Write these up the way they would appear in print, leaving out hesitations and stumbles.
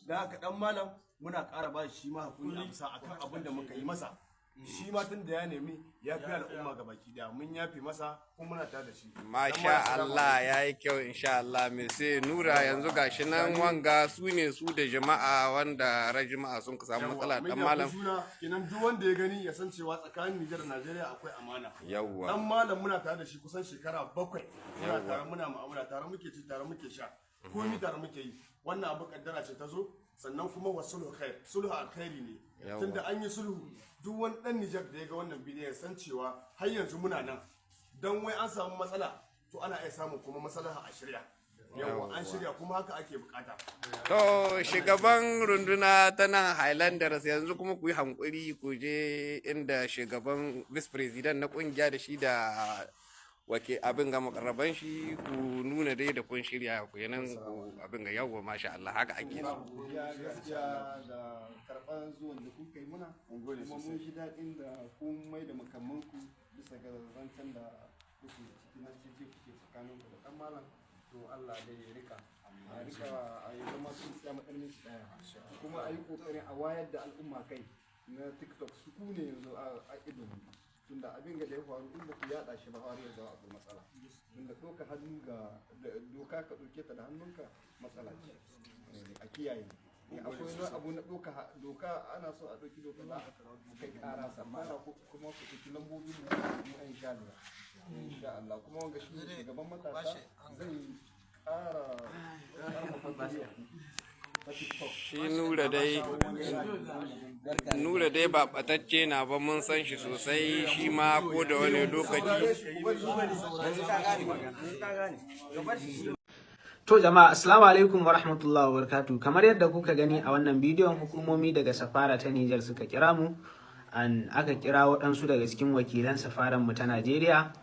da haka dan malam muna ƙara ba shi ma hakuri a bisa akan abin da muka yi masa. Shi ma tun da ya nemi ya fi al'umma ga baki daya mun yafi masa kuma muna tare da shi. Masha Allah ya yi kyau insha Allah mai sai nura yanzu gashi nan wanga su ne su da jama'a wanda jama'a sun ka samu matsala dan malam. Kenan duk wanda ya gani ya san cewa tsakanin Nijar da Najeriya akwai amana. Yawwa. Dan malam muna tare da shi kusan shekara 7. Muna tare muna mu'amala tare muke ci tare muke sha. Komai tare muke yi. Wannan abu kaddara ce ta zo sannan kuma wasulhu khair. Sulhu alkhairi ne. Tunda an yi sulhu duk wani dan Nijar da ya ga wannan bidiyon ya san cewa har yanzu muna nan dan wai an samu matsala to ana iya samun kuma maslaha a shirya yawa an shirya kuma haka ake bukata. To shugaban runduna ta nan Highlanders yanzu kuma ku yi hankuri ku je inda shugaban vice president na kungiya da shi da wake abin ga makarraban shi ku nuna dai da kun shirya ku yanan ku abin ga yawa masha Allah haka ake so. Gaskiya da karɓar zuwan da kuka yi muna kuma mun ji daɗin da kun mai da makamanku bisa ga zancen da kuke ciki na ciki kuke tsakanin ku da ɗan malam to Allah dai ya rika a yi zama sun tsaya matsalin su ɗaya kuma a yi ƙoƙarin a wayar da al'umma kai na TikTok su ku ne yanzu a idon tunda abin da ya faru in ba ku yada shi ba har ya zama abu matsala tunda ɗauka hannu ga doka ka ɗauke ta da hannunka matsala ce a kiyaye akwai wani abu na ɗauka doka ana so a ɗauki doka za a kai ƙara samana ko kuma ku ɗauki lambobi mu an sha lura insha Allah kuma wanga shi gaban matasa zai ƙara shi nura dai ba batacce na ba mun san shi sosai shi ma ko da wani lokaci. To jama'a assalamu alaikum wa rahmatullahi wa barakatuh. Kamar yadda kuka gani a wannan bidiyon hukumomi daga safara ta Nijar suka kira mu aka kira waɗansu daga cikin wakilan safaran mu ta Najeriya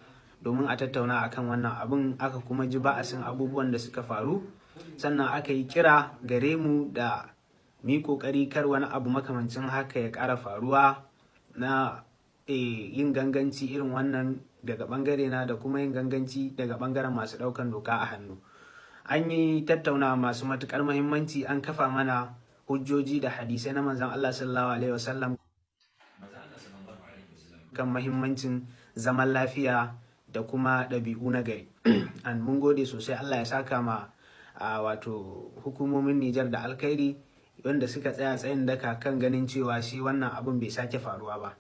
domin a tattauna akan wannan abin aka kuma ji ba'asin abubuwan da suka faru. Sannan aka yi kira gare mu da mi kokari kar wani abu makamancin haka ya ƙara faruwa na yin ganganci irin wannan daga bangare na da kuma yin ganganci daga bangaren masu ɗaukan doka a hannu. An yi tattauna masu matukar muhimmanci an kafa mana hujjoji da hadisai na manzon Allah sallallahu alaihi wasallam kan muhimmancin zaman lafiya da kuma ɗabi'u na gari. An mun gode sosai Allah ya saka ma wato hukumomin Nijar da alkhairi wanda suka tsaya tsayin daka kan ganin cewa shi wannan abun bai sake faruwa ba.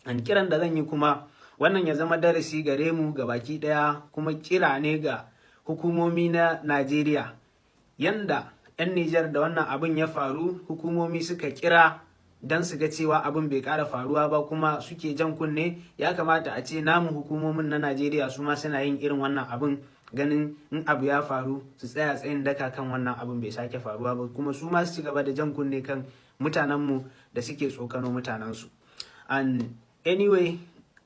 An kiran da zan yi kuma wannan ya zama darasi gare mu ga baki daya kuma kira ne ga hukumomi na Najeriya yanda 'yan Nijar da wannan abun ya faru hukumomi suka kira don su ga cewa abin bai ƙara faruwa ba kuma suke jan kunne ya kamata a ce namu hukumomin na Najeriya su ma suna yin irin wannan abin ganin in abu ya faru su tsaya tsayin daka kan wannan abin bai sake faruwa ba kuma su ma su ci gaba da jan kunne kan mutanenmu da suke tsokano mutanensu. And anyway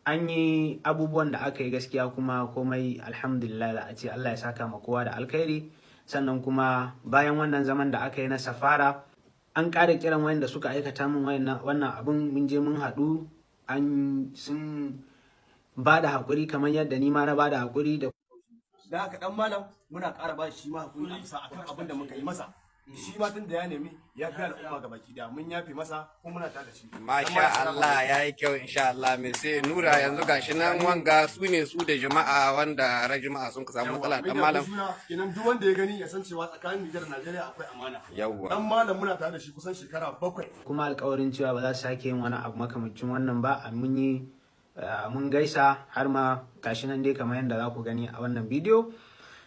an yi abubuwan da aka yi gaskiya kuma komai alhamdulillah a ce Allah ya saka ma kowa da alkhairi. Sannan kuma bayan wannan zaman da aka yi na safara an ƙara kiran wayanda suka aikata min wannan abin mun je mun haɗu sun ba da haƙuri kamar yadda ni ma na ba da haƙuri da haka dan malam muna ƙara ba shi ma hakuri a bisa akan abin da muka yi masa. Shi ma tun da ya nemi ya fi al'umma ga baki da mun yafi masa kuma muna tare da shi. Masha Allah ya yi kyau insha Allah mai sai nura yanzu gashi nan wanga su ne su da jama'a wanda jama'a sun ka samu matsala dan malam. Kenan duk wanda ya gani ya san cewa tsakanin Nijar da Najeriya akwai amana. Yawwa. Dan malam muna tare da shi kusan shekara 7. Kuma alƙawarin cewa ba za su sake yin wani abu makamancin wannan ba mun gaisa har ma gashi nan dai kamar yadda za ku gani a wannan bidiyo.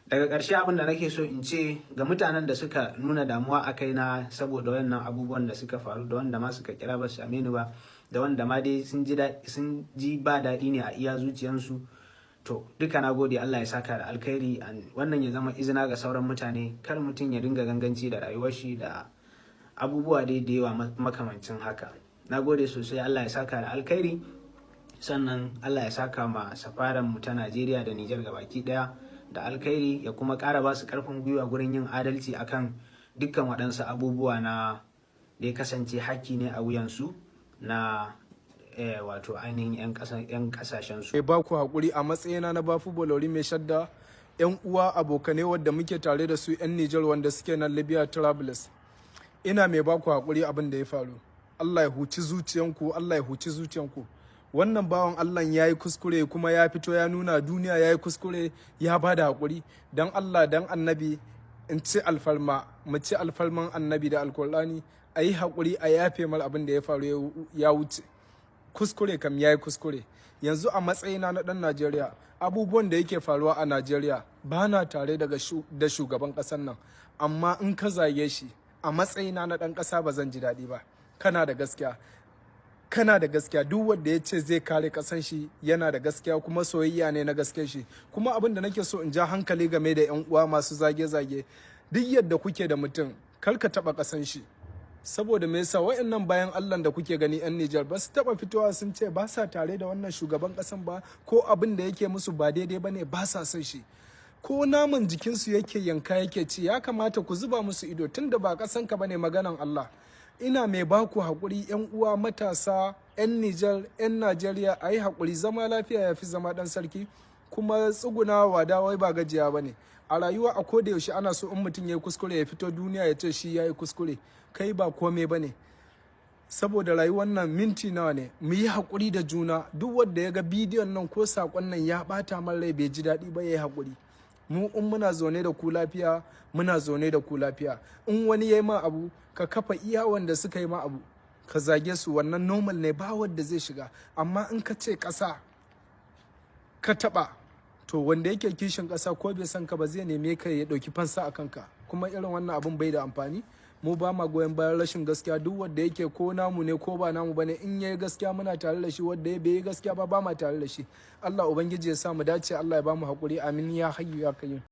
Daga ƙarshe abin da nake so in ce ga mutanen da suka nuna damuwa a kaina saboda wannan abubuwan da suka faru da wanda ma suka kira ba su same ni ba da wanda ma dai sun ji ba daɗi ne a iya zuciyansu to duka na gode Allah ya saka da alkhairi wannan ya zama izina ga sauran mutane kar mutum ya dinga ganganci da rayuwar shi da abubuwa dai da yawa makamancin haka. Na gode sosai Allah ya saka da alkhairi sannan Allah ya saka ma safaran mu ta Najeriya da Nijar gabaki daya da alkhairi ya kuma ƙara ba su ƙarfin gwiwa gurin yin adalci akan dukkan waɗansu abubuwa na da ya kasance haƙƙi ne a wuyansu na wato ainihin 'yan ƙasashensu. Ba ku haƙuri a matsayina na Bafu Bolori mai shadda 'yan uwa abokanai wadda muke tare da su 'yan Nijar wanda suke nan Libya Travelers. ina mai baku haƙuri abin da ya faru. Allah ya huci zuciyanku, Allah ya huci zuciyanku. Wannan bawan Allah ya yi kuskure kuma ya fito ya nuna duniya ya yi kuskure, ya ba da haƙuri. Don Allah, don annabi, in ci alfarma, mu ci alfarman annabi da alkur'ani, a yi haƙuri, a yafe mal abin da ya faru ya wuce. Kuskure kam ya yi kuskure. Yanzu a matsayina na ɗan Najeriya, abubuwan da yake faruwa a Najeriya ba na tare da shugaban ƙasar nan, amma in ka zage shi a matsayina na ɗan ƙasa ba zan ji daɗi ba. Kana da gaskiya, kana da gaskiya. Duk wanda ya ce zai kare ƙasan shi yana da gaskiya, kuma soyayya ne na gaske shi. Kuma abin da nake so in ja hankali game da 'yan uwa masu zage-zage, duk yadda kuke da mutum kar ka taɓa ƙasan shi. Saboda me yasa wayannan bayan Allah da kuke gani 'yan Nijar ba su taba fitowa sun ce ba sa tare da wannan shugaban kasan ba, ko abin da yake musu ba daidai bane, ba sa son shi, ko naman jikinsu yake yanka yake ci. Ya kamata ku zuba musu ido, tunda ba kasan ka bane, maganan Allah. Ina mai baku haƙuri 'yan uwa matasa 'yan Nijar 'yan Najeriya, a yi haƙuri. Zama lafiya ya fi zama ɗan sarki, kuma tsuguna wada wai ba gajiya bane. A rayuwa a koda yaushe ana so in mutum ya yi kuskure ya fito duniya ya ce shi ya yi kuskure. Kai ba kome ba ne, saboda rayuwar nan minti nawa ne. Mu yi haƙuri da juna. Duk wanda ya ga bidiyon nan ko saƙon nan ya ɓata man rai bai ji daɗi ba, ya yi haƙuri. Mu in muna zaune da ku lafiya, muna zaune da ku lafiya. In wani ya yi ma abu, ka kafa iya wanda suka yi ma abu, ka zage su, wannan normal ne, ba wanda zai shiga. Amma in ka ce ƙasa ka taɓa, to wanda yake kishin ƙasa ko bai san ka ba zai neme ka ya ɗauki fansa a kanka. Kuma irin wannan abun bai da amfani. Mu ba ma goyon bayan rashin gaskiya. Duk wanda yake ko namu ne ko ba namu bane, in yayi gaskiya muna tare da shi, wanda ya bai gaskiya ba ma tare da shi. Allah ubangiji ya sa mu dace, Allah ya ba mu haƙuri. Amin ya hayyu ya qayyum.